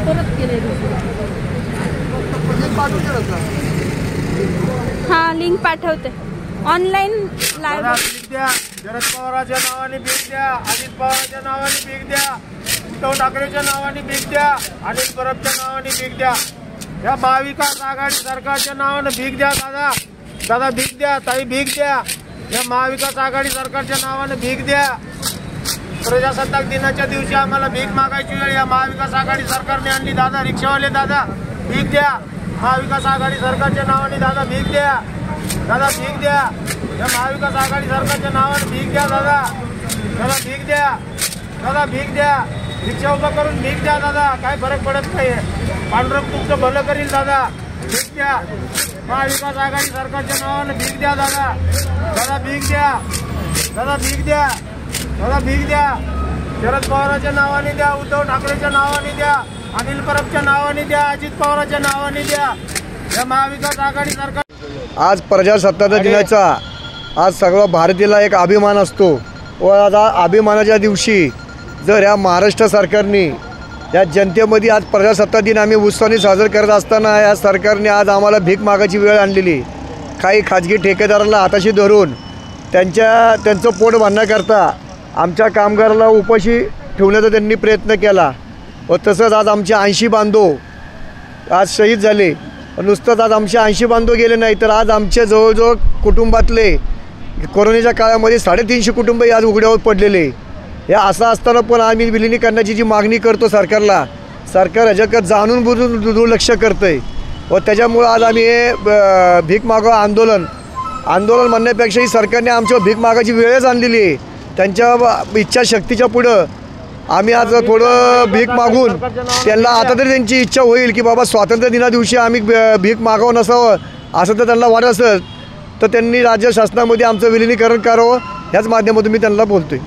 परत केले हाँ लिंक पाठवते ऑनलाइन लाईव्ह शरद पवारांच्या नावाने भीक द्या, अजित पवारांच्या नावाने भीक द्या, उद्धव ठाकरेच्या नावाने भीक द्या, अनिल परबच्या नावाने भीक द्या, या महाविकास आघाडी सरकारच्या नावाने भीक द्या. दादा दादा भीक द्या, ताई भीक द्या, या महाविकास आघाडी सरकारच्या नावाने भीक द्या. प्रजासत्ताक दिनाच्या दिवशी आम्हाला भीक मागायची वेळ या महाविकास आघाडी सरकारने आणली. दादा रिक्षावाले दादा भीक द्या, महाविकास आघाडी सरकारच्या नावाने दादा भीक द्या, दादा भीक द्या, या महाविकास आघाडी सरकारच्या नावाने भीक द्या. दादा दादा भीक द्या, दादा भीक द्या, रिक्षा उभा करून भीक द्या. दादा काय फरक पडत नाही, पांडुरंग तुमचं भलं करील. दादा भीक द्या, महाविकास आघाडी सरकारच्या नावाने भीक द्या. दादा दादा भीक द्या, दादा भीक द्या, दादा भीक द्या. शरद पवारांच्या नावाने द्या, उद्धव ठाकरेच्या नावाने द्या, अनिल परबच्या नावाने द्या, अजित पवारांच्या नावाने द्या, या महाविकास आघाडी सरकार. आज प्रजासत्ताक दिनाचा आज सगळा भारतीला एक अभिमान असतो व आज अभिमानाच्या दिवशी जर या महाराष्ट्र सरकारने या जनतेमध्ये आज प्रजासत्ताक दिन आम्ही उत्साहाने साजरा करत असताना या सरकारने आज आम्हाला भीक मागायची वेळ आणलेली. काही खाजगी ठेकेदारांना हाताशी धरून त्यांचं पोट भरण्याकरता आमच्या कामगाराला उपाशी ठेवण्याचा त्यांनी प्रयत्न केला व तसंच आज आमचे 80 बांधव आज शहीद झाले. नुसतंच आज आमचे 80 बांधव गेले नाही तर आज आमच्या जवळजवळ कुटुंबातले कोरोनाच्या काळामध्ये 350 कुटुंब आज उघड्यावर पडलेले. हे असं असताना पण आम्ही विलिनीकरणाची जी मागणी करतो सरकारला, सरकार ह्याच्याकडे जाणून बुजून दुर्लक्ष करतं आहे व त्याच्यामुळं आज आम्ही हे भीक मागो आंदोलन म्हणण्यापेक्षाही सरकारने आमच्यावर भीक मागायची वेळच आणलेली आहे. त्यांच्या इच्छाशक्तीच्या पुढं आम्ही आज थोडं भीक मागून त्यांना आता तरी त्यांची इच्छा होईल की बाबा स्वातंत्र्य दिना दिवशी आम्ही भीक मागावं नसावं असं तर त्यांना वाटत असेल तर त्यांनी राज्य शासनामध्ये आमचं विलिनीकरण करावं ह्याच माध्यमातून मी त्यांना बोलतोय.